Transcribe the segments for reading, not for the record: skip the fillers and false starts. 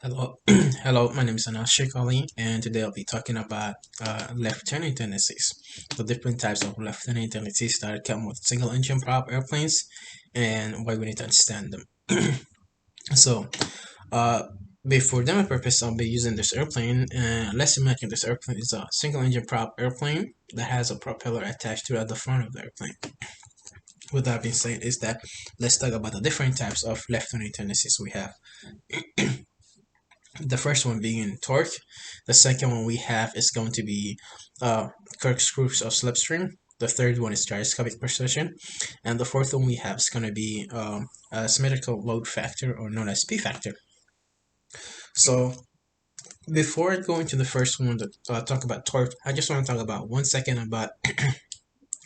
Hello, hello. My name is Anas Sheikh Ali, and today I'll be talking about left-turning tendencies, the different types of left-turning tendencies that come with single-engine prop airplanes, and why we need to understand them. So, uh, before demo purpose, I'll be using this airplane, and let's imagine this airplane is a single-engine prop airplane that has a propeller attached to at the front of the airplane. With that being said, is that let's talk about the different types of left-turning tendencies we have. The first one being torque. The second one we have is going to be corkscrews or slipstream. The third one is gyroscopic precision. And the fourth one we have is going to be a symmetrical load factor, or known as P factor. So before I go into the first one to talk about torque, I just want to talk about 1 second about,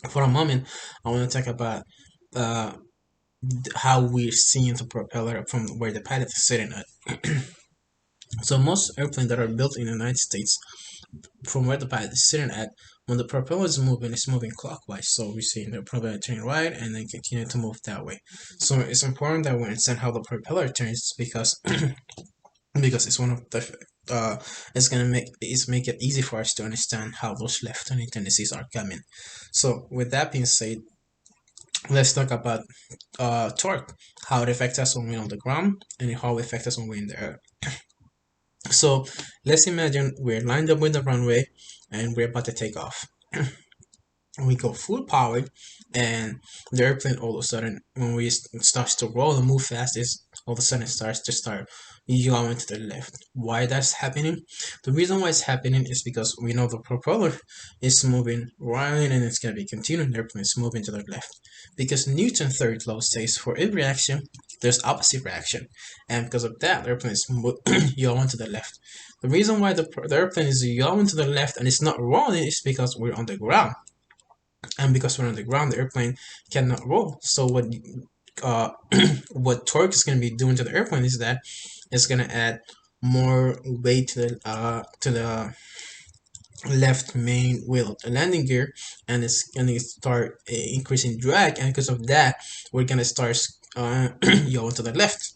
for a moment, I want to talk about uh, how we're seeing the propeller from where the pilot is sitting at. So most airplanes that are built in the United States, from where the pilot is sitting at, when the propeller is moving, it's moving clockwise. So we see the propeller turn right and then continue to move that way. So it's important that we understand how the propeller turns because because it's one of the it's gonna make it easy for us to understand how those left turning tendencies are coming. So with that being said, let's talk about torque, how it affects us when we're on the ground and how it affects us when we're in the air. So let's imagine we're lined up with the runway and we're about to take off. We go full powered, and the airplane all of a sudden, when we starts to roll and move fast, is all of a sudden starts to start yawing to the left. Why that's happening? The reason why it's happening is because we know the propeller is moving right, and it's gonna be continuing. The airplane is moving to the left because Newton's third law says for every action there's opposite reaction, and because of that, the airplane is yawing to the left. The reason why the airplane is yawing to the left and it's not rolling is because we're on the ground, and because we're on the ground, the airplane cannot roll. So uh, what torque is going to be doing to the airplane is that it's going to add more weight to the left main wheel of the landing gear, and it's going to start increasing drag, and because of that, we're going to start going to the left,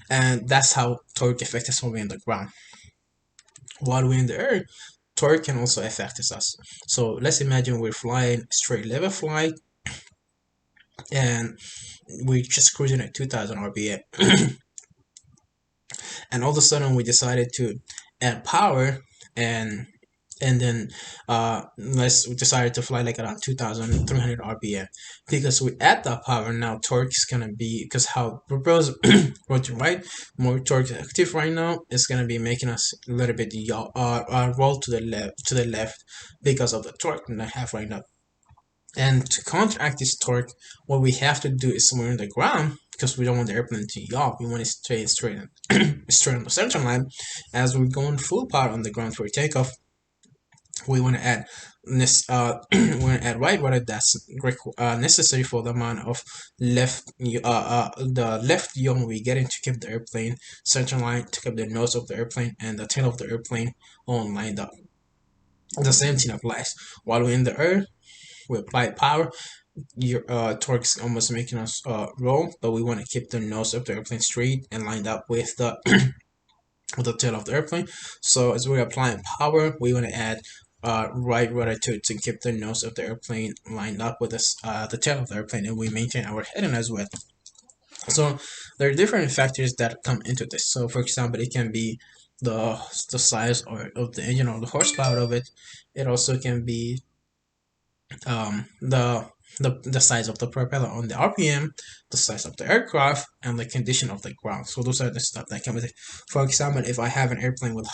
and that's how torque affects us when we're in the ground. While we're in the air, torque can also affect us. So let's imagine we're flying straight level flight and we're just cruising at 2000 RPM. And all of a sudden we decided to add power, and then we decided to fly like around 2300 RPM. Because we add that power, now torque is gonna be, because how propose rotate right, more torque is active right now, it's gonna be making us a little bit roll to the left because of the torque that I have right now. And to counteract this torque, what we have to do is somewhere in the ground, because we don't want the airplane to yaw. We want it to stay straight straight on the center line. As we're going full power on the ground for takeoff, we want to add we want to add right rudder that's necessary for the amount of the left yaw we get in to keep the airplane center line, to keep the nose of the airplane and the tail of the airplane all lined up. The same thing applies while we're in the air. We apply power, your torque is almost making us roll, but we want to keep the nose of the airplane straight and lined up with the with the tail of the airplane. So as we're applying power, we want to add right rudder to keep the nose of the airplane lined up with the tail of the airplane, and we maintain our heading as well. So there are different factors that come into this. So for example, it can be the size of the engine or the horsepower of it. It also can be the size of the propeller on the RPM, the size of the aircraft, and the condition of the ground. So those are the stuff that come with it. For example, if I have an airplane with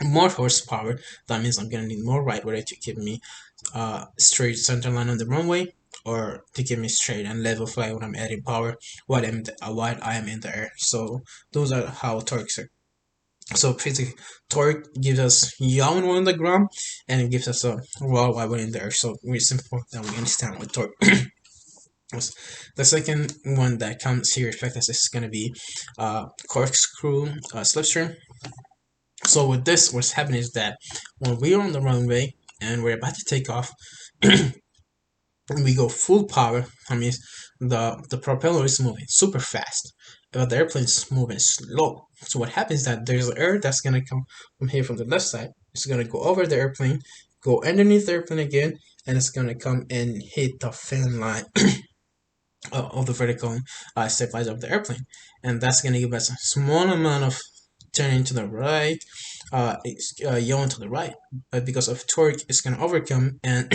more horsepower, that means I'm gonna need more right rudder to keep me straight center line on the runway, or to keep me straight and level flight when I'm adding power while I am in the air. So those are how torques are. So basically, torque gives us yaw when we're on the ground, and it gives us a raw while we're in there. So it's important that we understand what torque is. The second one that comes here affect us is going to be corkscrew slipstream. So with this, what's happening is that when we're on the runway and we're about to take off, we go full power. I mean, the propeller is moving super fast, but the airplane's moving slow. So what happens is that there's air that's gonna come from here from the left side. It's gonna go over the airplane, go underneath the airplane again, and it's gonna come and hit the fin line of the vertical stabilizer of the airplane, and that's gonna give us a small amount of turning to the right, yaw to the right, but because of torque, it's gonna overcome and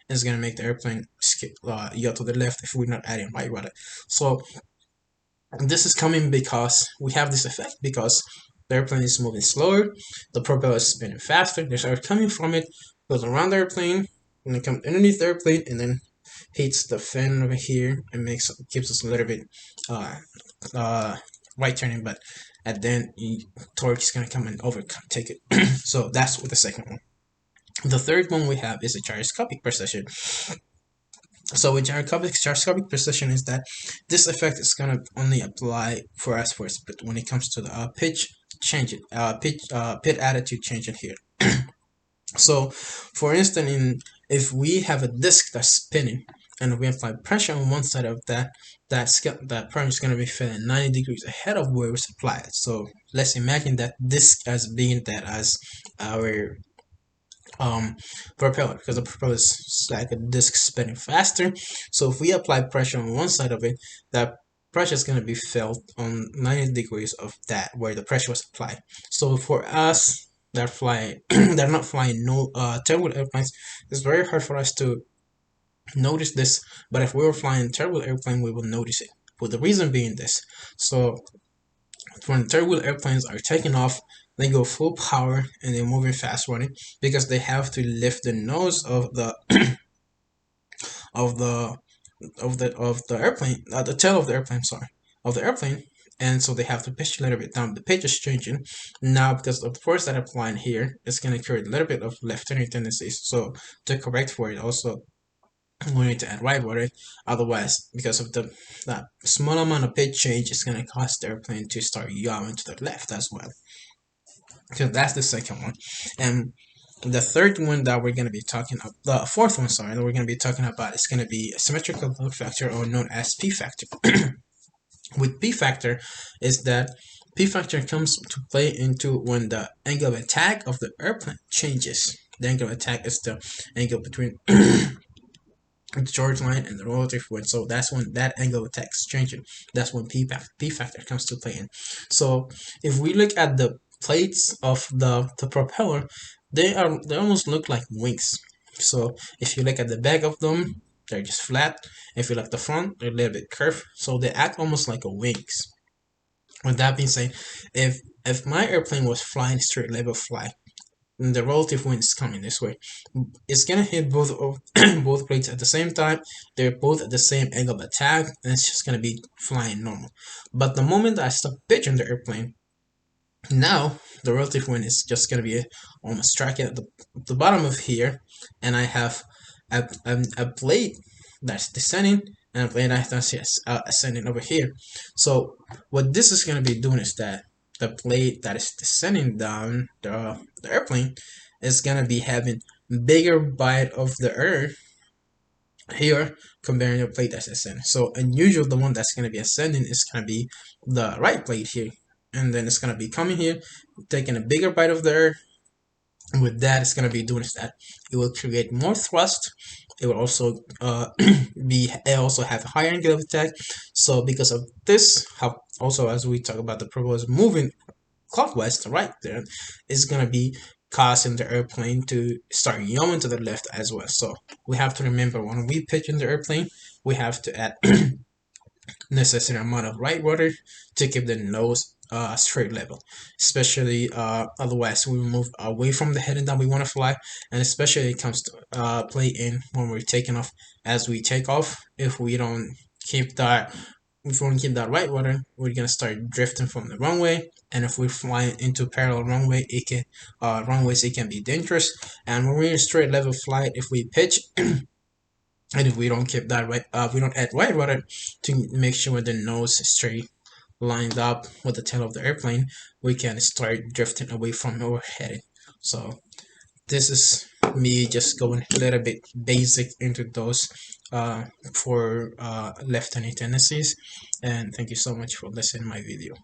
it's gonna make the airplane skip yaw to the left if we're not adding right rudder. So this is coming because we have this effect because the airplane is moving slower, the propeller is spinning faster, there's air coming from it, goes around the airplane, and it comes underneath the airplane, and then hits the fin over here and gives us a little bit uh, uh, right turning, but at then torque is gonna come and overtake it. So that's what the second one. The third one we have is a gyroscopic precession. So with gyroscopic precision is that this effect is gonna only apply for us for but when it comes to the pitch change it pit attitude change it here. So for instance, if we have a disc that's spinning and we apply pressure on one side of that pressure is going to be feeling 90 degrees ahead of where it was applied. So let's imagine that disc as being that as our propeller, because the propeller is like a disc spinning faster. So if we apply pressure on one side of it, that pressure is going to be felt on 90 degrees of that where the pressure was applied. So for us that fly that are not flying no turbulent airplanes, it's very hard for us to notice this, but if we were flying turbulent airplane, we will notice it. For the reason being this, so when turbulent airplanes are taking off, they go full power and they're moving fast running because they have to lift the nose of the of the of the airplane, the tail of the airplane, sorry, of the airplane, and so they have to pitch a little bit down. The pitch is changing now because of the force that applying here. It's going to create a little bit of left turning tendencies. So to correct for it, also we need to add right rudder. Otherwise, because of the that small amount of pitch change, it's going to cause the airplane to start yawing to the left as well. So that's the second one, and the third one that we're going to be talking about, the fourth one, sorry, that we're going to be talking about is going to be a symmetrical load factor, or known as P factor. With P factor is that P factor comes to play into when the angle of attack of the airplane changes. The angle of attack is the angle between the George line and the relative wind. So that's when that angle of attack is changing. That's when P factor comes to play in. So if we look at the plates of the propeller, they almost look like wings. So if you look at the back of them, they're just flat. If you look at the front, they're a little bit curved. So they act almost like a wings. With that being said, if my airplane was flying straight level fly, and the relative wind is coming this way, it's gonna hit both of both plates at the same time. They're both at the same angle of attack, and it's just gonna be flying normal. But the moment I stop pitching the airplane, now the relative wind is just gonna be almost striking at the bottom of here, and I have a plate that's descending and a plate that's ascending over here. So what this is gonna be doing is that the plate that is descending down the airplane is gonna be having bigger bite of the earth here comparing the plate that's ascending. So unusual, the one that's gonna be ascending is gonna be the right plate here, and then it's gonna be coming here, taking a bigger bite of the earth. And with that, it's gonna be doing is that it will create more thrust. It will also also have a higher angle of attack. So because of this, how also as we talk about the propeller is moving clockwise to right, there is gonna be causing the airplane to start yawing to the left as well. So we have to remember when we pitch in the airplane, we have to add necessary amount of right rudder to keep the nose straight level, especially otherwise we will move away from the heading that we want to fly, and especially it comes to play in when we're taking off. As we take off, if we don't keep that right rudder, we're gonna start drifting from the runway, and if we're flying into parallel runway, runways, it can be dangerous. And when we're in straight level flight, if we pitch and if we don't keep that right, we don't add right rudder to make sure the nose is straight lined up with the tail of the airplane, we can start drifting away from where we're headed. So this is me just going a little bit basic into those for left-handed tendencies. And thank you so much for listening to my video.